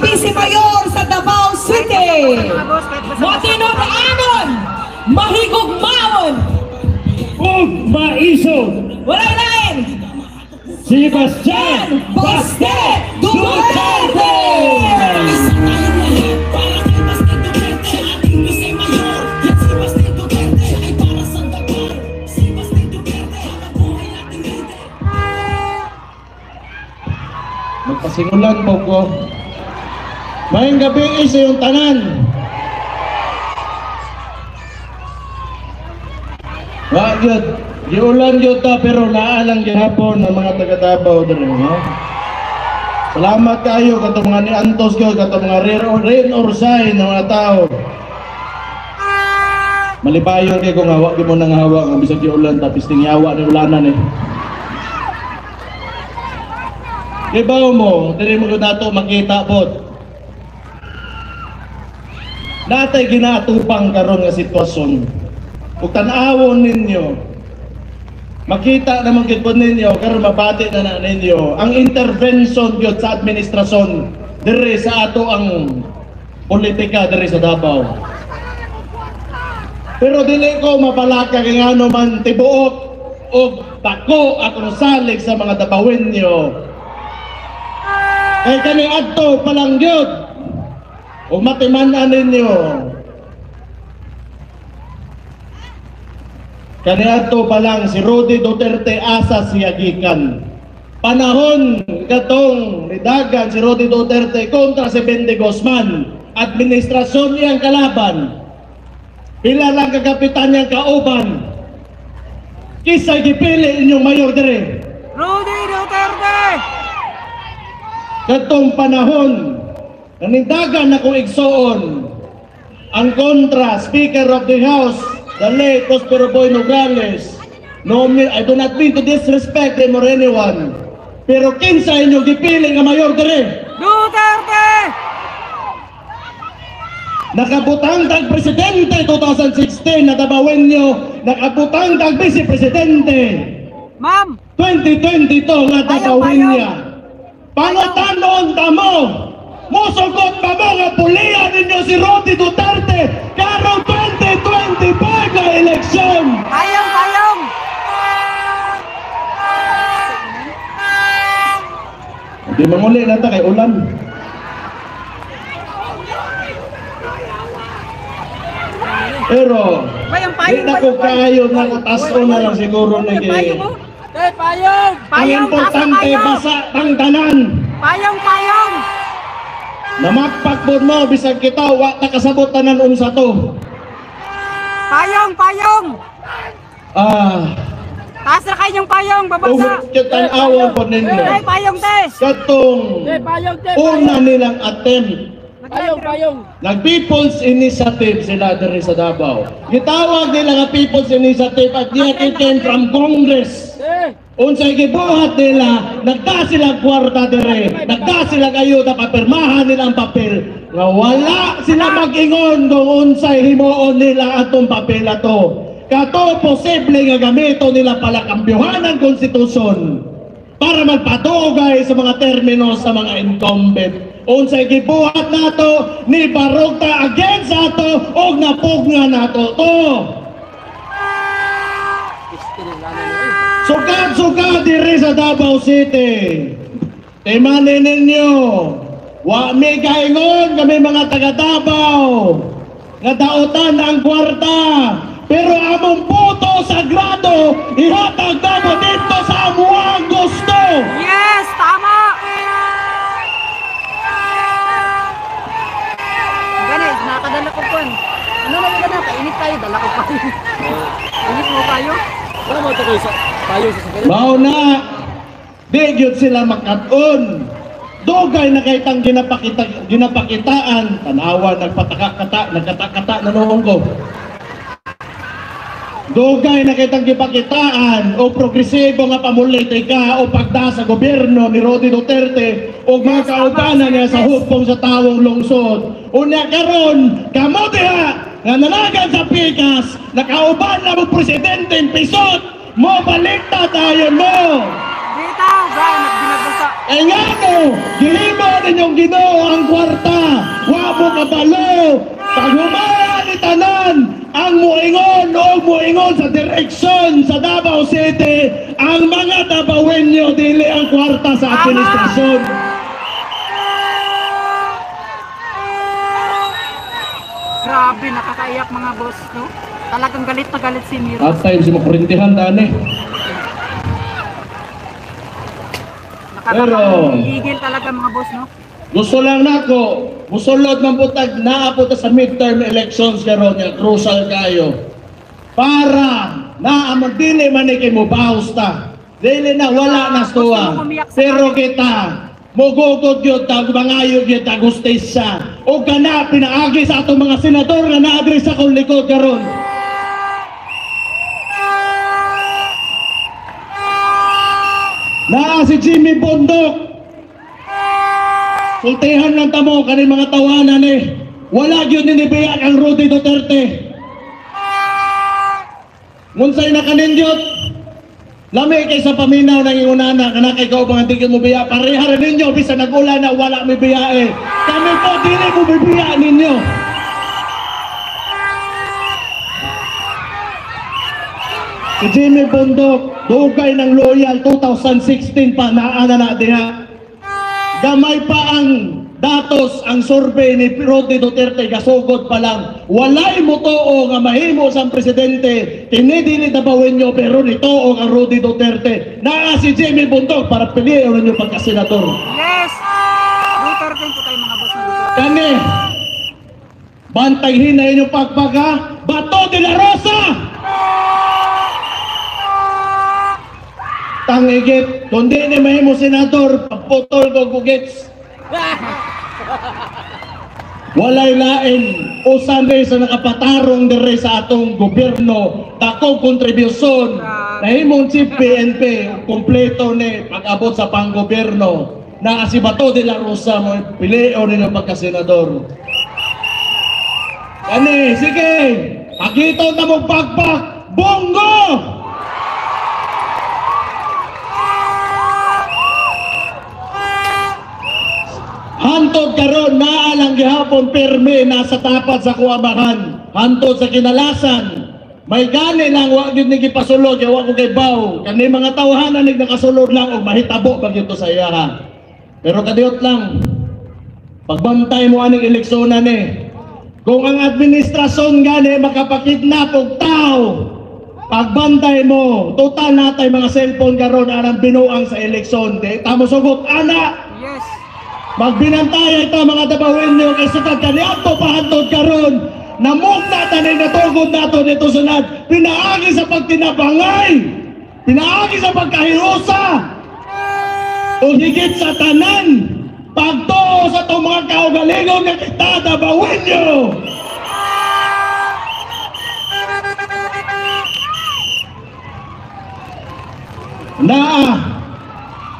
Vice Mayor sa Davao City. Matinod-anon, mahigugmaon, ug maisog wala lain, si Bastian Baste Duterte! Magpasimulan po ko. Mayang gabi sa iyong tanan. Wa gyud, giulan gyud ta pero naalang gihapon ng mga taga Davao diri, no? Salamat kayo katong mga ni Antos ko, katong mga rain or shine ng mga tao. Malipayon kay kung hawa gyud mo nang hawa nga bisag giulan tapos tingyawa ni ulanan eh. Ibaw mo, diri mo dato makita pod. Natay ginatupang karon nga sitwasyon. Ug tan-awon ninyo, makita naman gid pod ninyo karon mabati na ninyo ang intervention gyud sa administrasyon diri sa ato ang politika diri sa Davao. Pero dili ko mapalaka kay ngano man tibuok og dako akong salig sa mga Davaoenyo. Eh kani adto palang gyud o matiman-an ninyo. Kani adto palang si Rudy Duterte asa siya gikan. Panahon katong nidagan si Rudy Duterte kontra si Bendy Guzman, administrasyon niyang kalaban. Pila lang kagapitan niyang kauban. Kisay gipili inyong mayor dire. Rudy Duterte! Katong panahon, nanindagan na kong igsoon ang kontra Speaker of the House, the late Prospero Boy Nograles. No, I do not mean to disrespect him or anyone. Pero kinsa inyo gipili nga mayor dire? Duterte! Nakabutang tag presidente 2016 na Davaoenyo, nakabutang tag vice presidente. Ma'am! 2022 nga Davaoenyo. Pangutanon ta mo! Musugot pa mo nga pulihan ninyo si Rudy Duterte karong 2025 na eleksyon! Payong! Payong! Hindi mamuli na ta kay ulan. Pero, hindi na ko kayo na utaso na lang siguro na kay... Payong! Ang importante basa tang tanan. Payong! Payong! Namakpakbod mo bisag kita wa ta kasabot tanan unsa to. Payong! Payong! Taas na kayong payong! Babasa! Umikitan awon po ninyo. Payong te! Katong una nilang attempt. Payong! Nag-People's Initiative sila diri sa Davao. Gitawag nila nga People's Initiative at yet it came from Congress. Unsay gibuhat nila, nagda sila kwarta dire, nagda sila ayuda, papirmahan nila ang papel. Nga wala sila mag-ingon kung unsay himuon nila atong papel ato. Kato posible nga gamito nila pala kambyuhan ng konstitusyon para magpadugay sa mga termino sa mga incumbent. Unsay gibuhat nato ni Barota against ato og napugna nato to. Sugad diri sa Davao City. Timanin ninyo. Wa mi kaingon kami mga taga Davao. Nga daotan ang kwarta. Pero among puto sagrado ihatag namo dito sa amuang gusto. Yes! Tama! Ganes, nakadala ko po. Ano na yung ganun? Kainit tayo, dala ko pa. Init mo tayo? Wala mo ito kayo sa tayo sa sakit? Mao na. Di gyud sila makaton. Dugay na kaytang ginapakitaan. Tanawa nagkata na noong ko. Dugay na kitang gipakitaan o progresibo nga pamulitika o pagda sa gobyerno ni Rudy Duterte o mga kaubanan niya sa hupong sa tawong lungsod. Unya karon kamo diha nga nanagan sa pikas, nakauban na mo presidente in pisot, mo balikta tayo mo. Dito, Brian, nagbinagbusa. Ay nga mo, gihimo ninyong inyong Ginoo ang kwarta. Wa mo kabalo. Pag humaya ni tanan ang muingon o muingon sa direksyon sa Davao City, ang mga Davaoenyo dili ang kwarta sa administrasyon. Grabe, nakakaiyak mga boss, no? Talagang galit na galit si Miro. At time si makurintihan dani. Nakakahigil talaga mga boss, no? Gusto lang nako, musulod ng butag naa po ta sa midterm elections karon nga crucial kayo. Para na magdili man ni kay mo baos ta. Dili na wala na stuwa. Pero kita mogogod gyud ta mangayo gyud ta gustisa. O kana pinaagi sa atong mga senador nga naadre sa kong likod karon. Na si Jimmy Bondok. Sultihan lang tamo kaning mga tawanan eh. Wala gyud ni biyak ang Rudy Duterte. Munsay na kanindyot. Lami kay sa paminaw ng iunana kana kay ko mga tigil mo biya pareha rin ninyo bisan nagulan na wala may biya eh. Kami po dili mo biya ninyo. Si Jimmy Bondok dugay ng loyal 2016 pa naana na diha. Gamay pa ang datos ang survey ni Rudy Duterte gasugod pa lang. Walay mo tuo nga mahimo sang presidente. Tinidili Davaoenyo pero nituo ang Rudy Duterte. Naa si Jimmy Bondok para piliin ninyo pagka-senador. Yes! Duterte po tayo mga boss. Kani, bantayhin na inyong pagbaga. Bato de la Rosa! Tangigit, kundi ni mahimo senador, pagputol ko gugits. Walay lain, usan rin sa nakapatarong dire sa atong gobyerno, dakong kontribusyon, nahimong chief PNP, kompleto ni pag-abot sa panggobyerno, na si Bato de la Rosa mo pilio ninyo pagka-senador. Kani, sige, pakitaw na mong pagpak, bongo! Hantod karon naalang gihapon perme nasa tapat sa kuwabahan. Hantod sa kinalasan. May gani lang wa gyud ni gipasulod kay wa ko kay baw. Kani mga tawhanan nig nakasulod lang og mahitabo pag to sa iya. Pero kadiyot lang. Pagbantay mo aning eleksyonan ni. Kung ang administrasyon gani makapakidnap og tao, pagbantay mo, total natay mga cellphone karon arang binuang sa eleksyon. Di tamo sugot ana. Yes! Magbinantay ito mga Davaoenyo kay sukad kaniadto pahantod karon namugna tanin natugod nato dito sunod pinaagi sa pagtinabangay pinaagi sa pagkahirusa o higit sa tanan pagtuo sa itong mga kaugalingon nga kita Davaoenyo.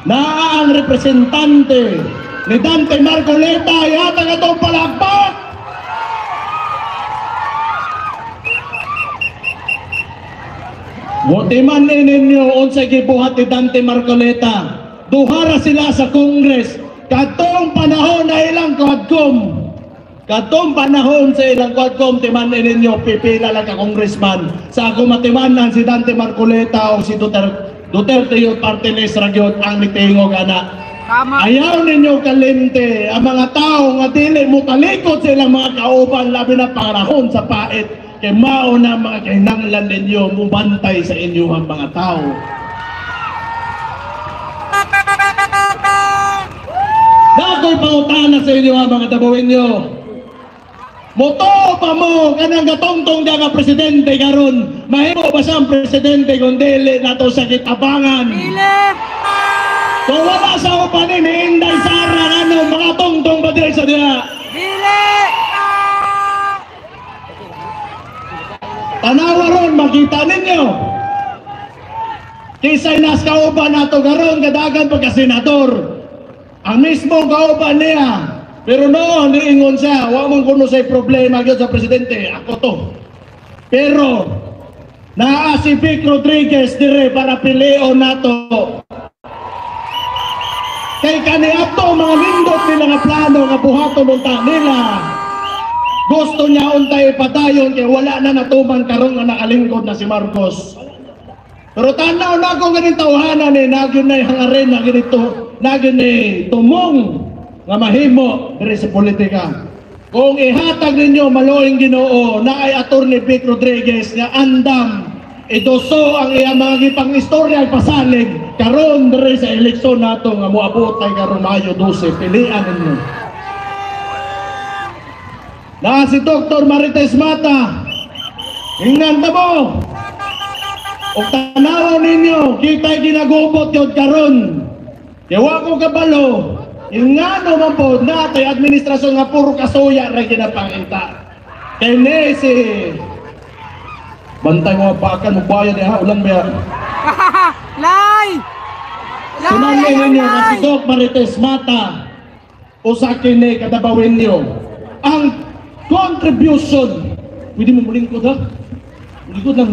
Naa ang representante ni Dante Marcoleta yata nga itong palakpak. Mutiman ninyo unsay gibuhat ni Dante Marcoleta. Duhara sila sa Congress. Katong panahon na ilang quadcom. Katong panahon sa ilang quadcom timan ninyo pipila lang ka congressman. Sa ako matimanan si Dante Marcoleta o si Duterte yung party-list ragyot ang mitingog anak. Tama. Ayaw ninyo kalimte ang mga tao nga dili mo talikod sa ilang mga kauban labi na pangarahon sa pait kay mao na mga kinahanglan ninyo mubantay sa inyong mga tao. Dakoy pangutana sa inyo mga Davaoenyo. Moto pa mo kanang gatongtong nga presidente karon mahimo ba siyang presidente kung dili nato sa kitabangan? Philip! Kung wala sa upanin, Inday Sara, ano, mga tongtong ba din sa diya? Dili! Tanawa ron, makita ninyo. Kisay nas kauban nato garon, kadagan pagka-senador. Ang mismo kauban niya. Pero noon, niingon siya, huwag mong kuno sa'y problema yun sa presidente. Ako to. Pero, naa si Vic Rodriguez dire para pilio nato. Kay kaniadto mga lindot nila nga plano nga buhaton unta nila. Gusto niya untay padayon kay wala na natuman karon nga nakalingkod na si Marcos. Pero tanaw na ako ganing tawhanan ni nagyon na hangarin na ganito, nagyon ni tumong nga mahimo diri sa politika. Kung ihatag ninyo maluing Ginoo na ay Attorney Vic Rodriguez nga andam idoso ang iyang mga gipang istorya pasalig karon diri sa eleksyon nato nga moabot kay karon Mayo 12 pilian ninyo. Na si Dr. Marites Mata, ingnan ta mo. O tanawan ninyo, kita'y ginagubot yun karon. Yawa ko kabalo, ingano man po natay administrasyon nga puro kasuya rin ginapangita. Kaya si bantay mo pakan mo bayad ha, ulan ba yan? Lay! Sinanay ninyo na si Doc Marites Mata o sa kini kadabawin niyo ang contribution. Pwede mo mulingkod ha? Mulingkod lang.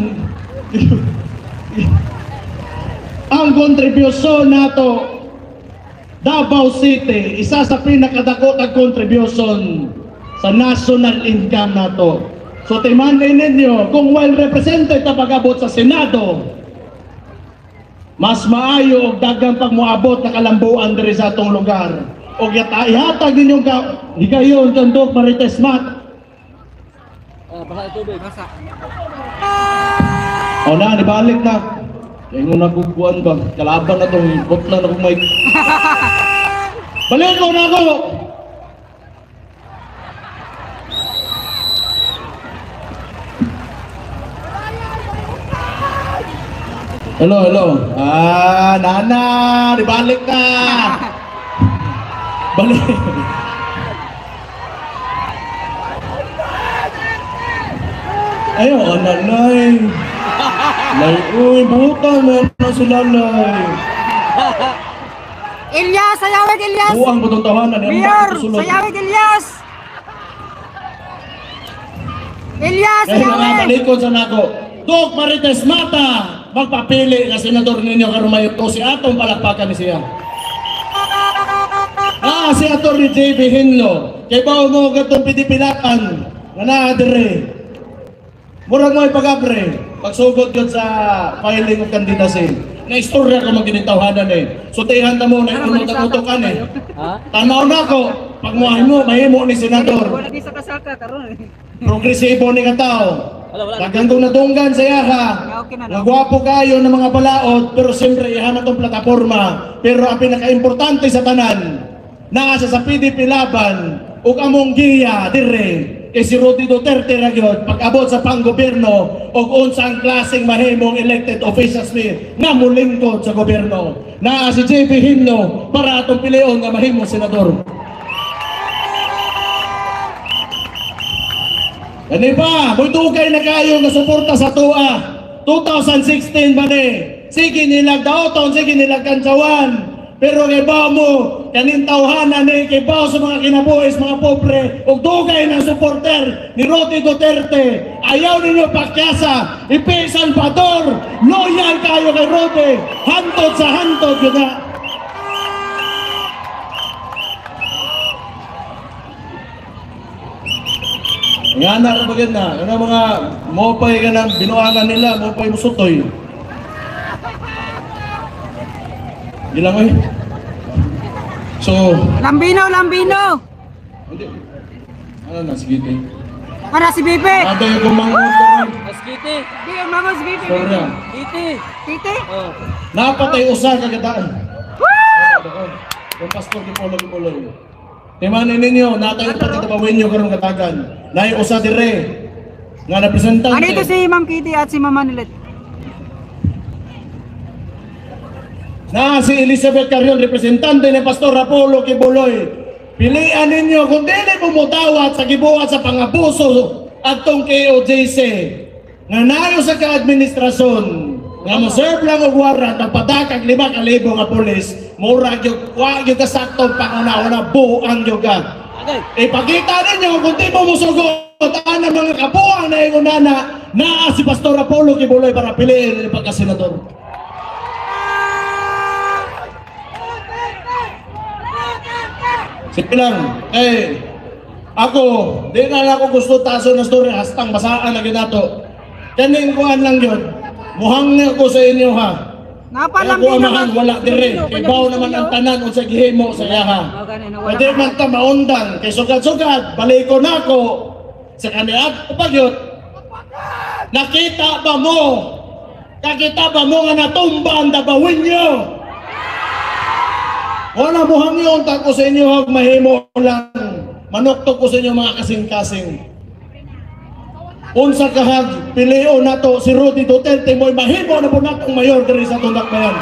Ang contribution nato Davao City, isa sa pinakadako nga contribution sa national income nato. So timanay ninyo, kung well represented na pag-abot sa Senado, mas maayo og dagang pagmoabot na kalambuan diri sa atong lugar. Og ihatag ninyong higayon kang Doc Marites Mata. Basa ito, babe. Basa. O na, nibalik na. Kaya mo naguguan ba? Kalaban na itong butla na kung may... Balik ko na ako! Hello, hello. Nana, nibalik na! Balik! Ayaw, nanay! Lay, uy, buta na sila, lay. Ilyas, sayawit Ilyas! Buang mo itong tawanan. Mayor, sayawit Ilyas! Ilyas, Kaya nga sayawit! talikod sa nako. Doc Marites Mata, magpapili na senador ninyo karumayot ko si atong palakpakan ni siya. Si Atty. J.B. Hinlo. Kay bao mo gatong pidipilatan na naadire. Murag mo ipagabre. Pagsugod yun sa filing of candidacy. Na istorya ka magginitawhanan eh. So tihan na mo na inunutan-utukan eh. Tanaw na ako. Pag mo, mahimo ni senador. Wala di sa kasaka karon. Progresibo ni nga tao. Tagang kong natunggan sa yaha. Nagwapo kayo ng mga balaod, pero siyempre ihanap tong plataforma. Pero ang pinaka-importante sa tanan, naasa sa PDP laban, ug among giya dire, kay si Rudy Duterte ragyod, pag-abot sa panggobyerno, ug unsang klaseng mahimong elected officials ni nga mulingkod sa gobyerno. Naa si JP Hinlo para atong pilion nga mahimong senador. Ano ba? May dugay na kayo na suporta sa TUA. 2016 ba ni? Sige nilag daoton, sige nilag kansawan. Pero kay ba mo, kanin tawhanan ni kay ba sa mga kinabuhis, mga pobre, o dugay na supporter ni Rudy Duterte. Ayaw ninyo pakyasa, Ipi Salvador, loyal kayo kay Rudy. Hantod sa hantod yun na. Nga na rin bagay na, ano mga mopay ka ng binuangan nila, mopay musutoy. Hindi lang eh. So, Lambino, Lambino! hindi. Ano na, sige te. Para si Bibi! Ada yung kumangon ka rin. Askiti. Di, umangos si Bibi! Sorry ah. Titi. Titi! Napatay usa kagadaan. Yung pastor di polo. Timanin ninyo, natay pati tabawin nyo karong katagan. Naay usa dire. Nga representante. Ano ito si Ma'am Kitty at si Ma'am Manilet? Na si Elizabeth Carrion, representante ni Pastor Apollo Kibuloy. Pilian ninyo kung dili mo mutawat sa gibuhat sa pangabuso atong KOJC. Nga nayo sa ka-administrasyon nga mo-serve lang og warrant ang padakag 5,000 nga pulis, mura gyud wa gyud ka saktong pangunawa buang gyud ka. Ipakita ninyo kung di mo musugot ang mga kapuang na ingunana naa si Pastor Apollo Kibuloy para piliin ang pagka-senador. Sige lang. Ako, di na ako gusto taso na story, hastang basaan na ginato. Kaning kuhan lang yun. Muhang ako sa inyo ha. Kaya ko amahan, wala dire. Ibaw naman ang tanan o sa gihimo sa iya ha. Pwede man ta maundang, kay sugad-sugad, baliko na ako. Sa kaniat ko pagyot. Nakita ba mo? Kakita ba mo nga natumba ang dabawin nyo? Wala muhang yun, tako sa inyo hag mahimo lang. Manuktok ko sa inyo mga kasing-kasing. Unsa kahag pilio nato si Rudy Duterte mo'y mahimo na po natong mayor diri sa tundak na yan.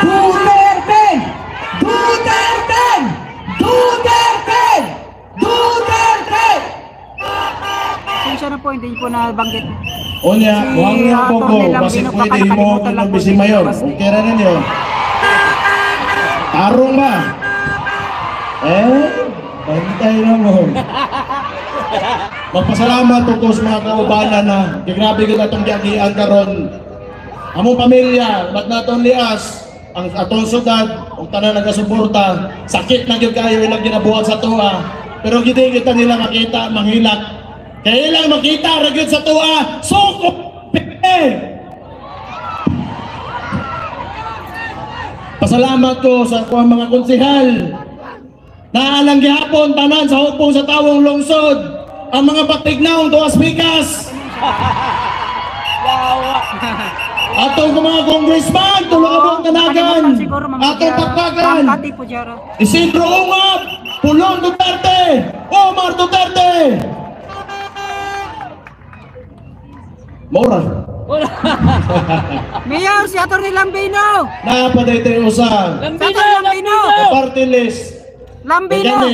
Duterte! Duterte! Duterte! Duterte! Siya na po, hindi po nabanggit. Onya, huwag niyo po po, kasi pwede mo ng bisi mayor. Okay na ninyo. Tarong ba? Bantay na mo. Magpasalamat po sa mga kaubanan na grabe ko na itong giagian karon. Among pamilya, ba't na itong lias, ang atong sudad, ang tanan nagasuporta, sakit na yun kayo ilang ginabuhat sa tuwa. Pero hindi kita nila makita, manghilak. Kaya lang makita, ragyod sa tuwa, suko! Pasalamat ko sa mga konsihal. Naalang gihapon, tanan sa hupong sa tawong lungsod. Ang mga patignaong tuwas pikas. Atong mga congressman, tulong tanagan. Atong takpakan. Isidro Ungab, Pulong Duterte, Omar Duterte. Mora. Mayor, si Atty. Lambino! Napaday tayo usa. Lambino! Party list. Lambino!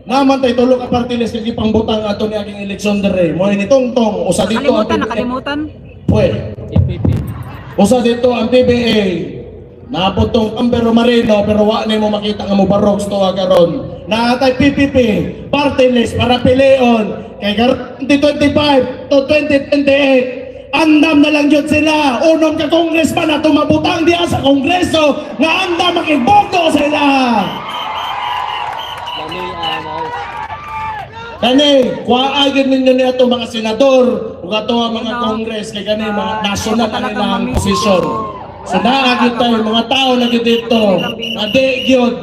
Naman tayo tulog ka party list kaya pangbutang ato ni aking eleksyon dere. Mo ini tongtong usa dito ang Nakalimutan. Pwe. Usa dito ang PBA. Naabot tong Ambero Marino pero wa ni mo makita nga mo barok to karon. Naatay PPP party list para pileon kay 2025 to 2028. Andam na lang yun sila. Unong ka congressman na tumabutang diya sa kongreso nga andam makibogdo sila. Kani, kuhaagin ninyo niya ito mga senador ug ato mga kongres kay kani mga national na nilang posisyon. So naagit tayo mga tao lagi dito na di gyud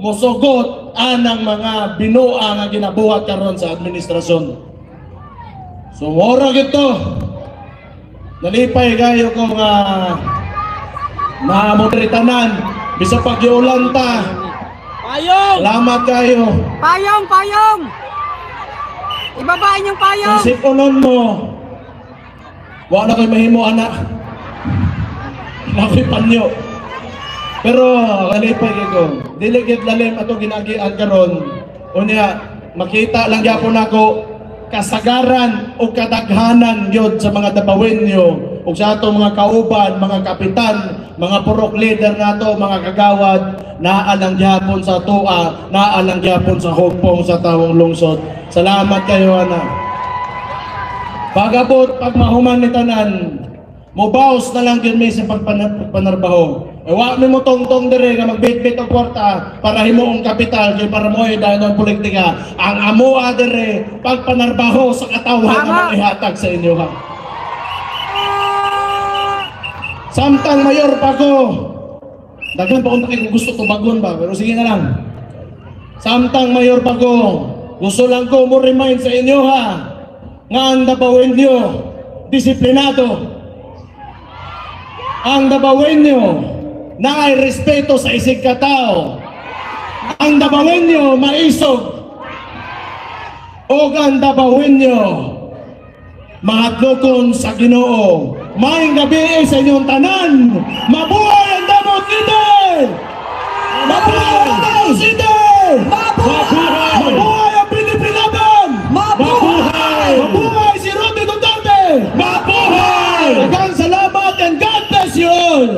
mosugot anang mga binuang nga ginabuhat karon sa administrasyon. So mora gito. Nalipay kayo kung mamoderitanan bisa pag-iulan ta. Payong! Salamat kayo. Payong! Payong! Ibabain yung payong! Kung sipunon mo, wala kayo mahimo anak. Nakoy panyo. Pero nalipay kayo. Diligid lalim ato ginagian karon. Unya makita lang gyapon ako kasagaran o kadaghanan yun sa mga dabawenyo o sa ato mga kauban, mga kapitan, mga purok leader nato, mga kagawad, naalang gyapon sa tua, naalang gyapon sa hugpong sa tawong lungsod. Salamat kayo anak. Pagabot pag mahuman ni tanan, mobaws na lang yun may sa pagpanarbaho. Wa mo tongtong dire nga magbitbit og kwarta para himuong kapital kay para mo dahil ng politika. Ang amoa dire pagpanarbaho sa katawhan nga ihatag sa inyo ha. Samtang mayor pa ko. Daghan pa kung gusto tubagon ba pero sige na lang. Samtang mayor pa ko. Gusto lang ko mo remind sa inyo ha. Nga ang Dabawenyo disiplinado. Ang Dabawenyo na ay respeto sa isig katao. Ang Dabawenyo maisog. O ang Dabawenyo mahatlokon sa Ginoo. Maayong gabi sa inyong tanan. Mabuhay ang Davao City! Mabuhay ang Davao City! Mabuhay! Mabuhay ang Pilipilaban! Mabuhay! Mabuhay si Rudy Duterte! Mabuhay! Daghang salamat and God bless you all!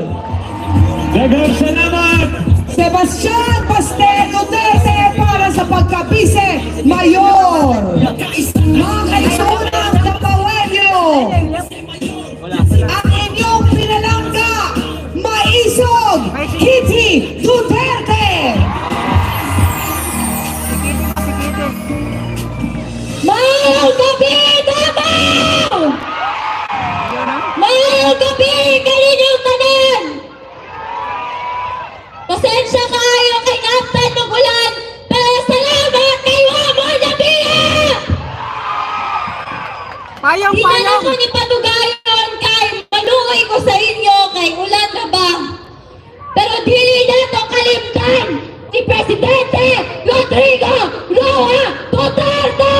Daghang salamat! Sebastian Pastel Duterte para sa pagkabise mayor. Mga kaisuna! Payong, Di na payong. ako ni padugayon kay maluoy ko sa inyo kay ulan na ba. Pero dili na to kalimtan ni Presidente Rodrigo Roa Duterte!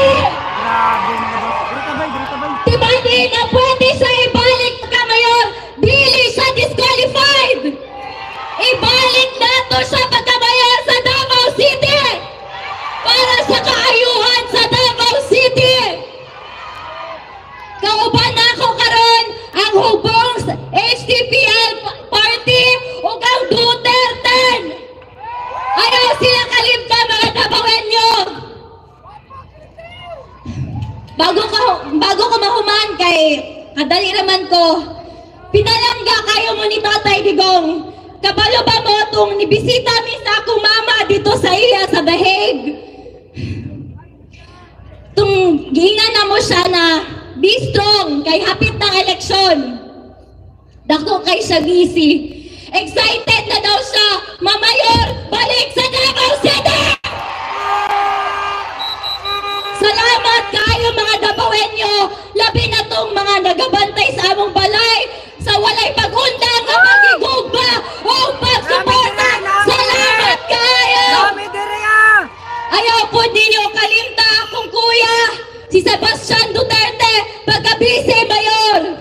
Grabe mga boss. Grita bay, grita bay. Diba di na pwede siya ibalik ka ngayon? Dili siya disqualified! Ibalik na to siya pagkamayor sa Davao City! Para sa kaayuhan sa Davao City! Kauban na ako karon ang hubong HDPL party ug ang Duterte! Ayaw sila kalimtan mga Davaoenyo! Bago ko mahuman kay kadali naman ko, pinalangga kayo mo ni Tatay Digong. Kabalo ba mo itong nibisita mi sa akong mama dito sa iya sa The Hague? Tung giingan na mo siya na be strong kay hapit ng eleksyon. Dako kay siya busy. Excited na daw siya, Mamayor, balik sa Davao City! Salamat kayo mga Davaoenyo, labi na tong mga nagabantay sa among balay sa walay pag-undang nga magigugba o pagsuporta. Salamat kayo! Dami diri ah. Ayaw po ninyo kalimta akong kuya, si Sebastian Duterte, pagka-vice mayor.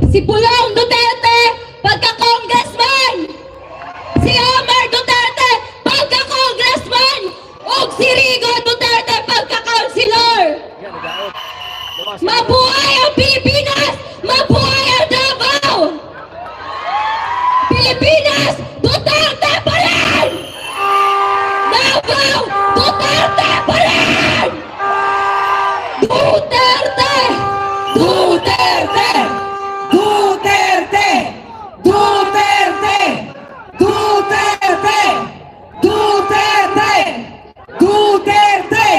Si Pulong Duterte, pagka-congressman. Si Omar Duterte, pagka-congressman. O si Rigo Duterte, pagka-councilor. Mabuhay ang Pilipinas! Mabuhay ang Davao! Pilipinas, Duterte pa rin! Davao, Duterte pa rin! Duterte! Duterte! Duterte! Duterte! Duterte! Duterte! Duterte!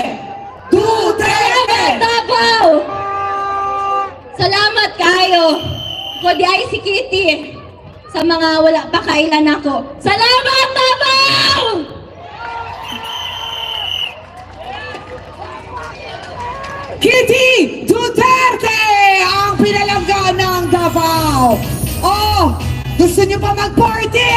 Duterte! Salamat, Davao! Salamat kayo! Kodi ay si Kitty sa mga wala pa kailan ako. Salamat, Davao! Kitty Duterte ang pinalangga ng Davao. Oh, gusto niyo pa mag-party?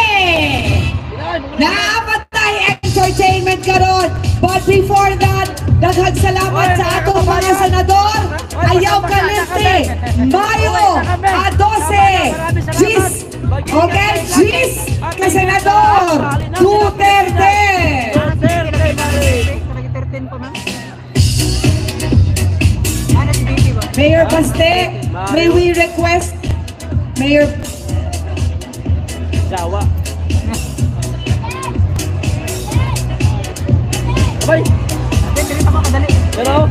Naapatay entertainment karon. But before that, daghang salamat sa atong mga senador. Ayaw kalente. Mayo, a 12. Gis. Okay, Gis. Ka senador. Duterte. Mayor Baste, may we request, Mayor Jawa. Abay! Diri pa kadali. Hello?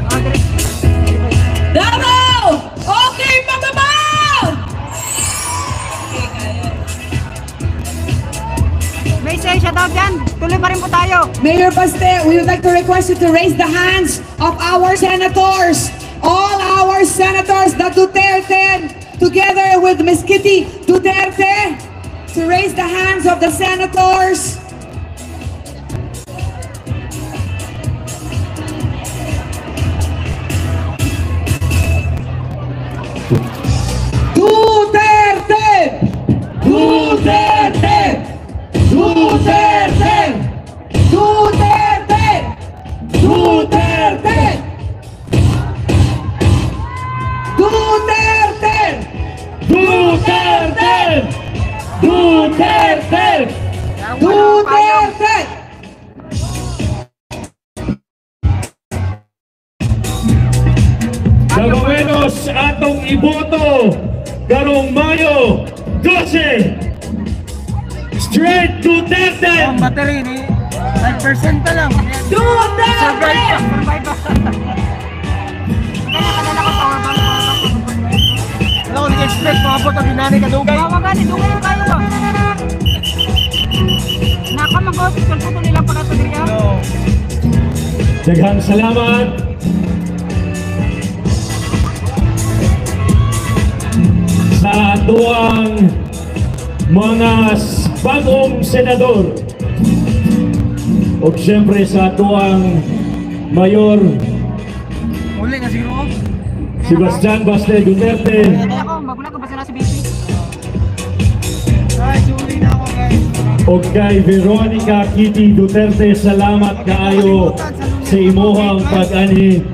Davao! Okay, pagbabaw! May say shout out dyan. Tuloy pa rin po tayo. Mayor Baste, we would like to request you to raise the hands of our senators. All our senators, the Duterte, together with Ms. Kitty Duterte, to raise the hands of the senators. Duterte! Duterte! Duterte! Duterte! Duterte! Duterte! Duterte! Duterte! Duterte! Davaoenos atong iboto karong Mayo 12. Straight Duterte! Ang battery ni 5% pa lang. Duterte! Survive pa. Kaya kadala ko power bank. Ano ko nag-expect makapot ang hinani ka dugay? Bawa gani, dugay yung kayo ba? Nakamag-hospital po ito nilang pagkatagriya. No. Daghang salamat. Sa tuwang mga bagong senador o siyempre sa tuwang mayor Uli na siguro. Sebastian Baste Duterte, Kaya ako, magulat ko pa sila si BP. Guys, uli na ako guys. o kay Veronica Kitty Duterte, salamat kaayo sa imuhang pag-ani.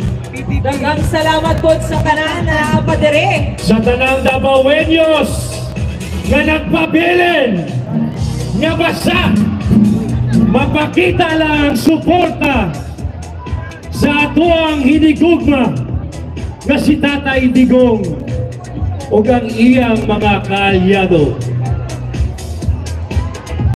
Daghang salamat po sa tanan na padere. Sa tanang Dabawenyos nga nagpabilin nga basta mapakita lang suporta sa atuang hinigugma nga si Tatay Digong o ang iyang mga kaalyado.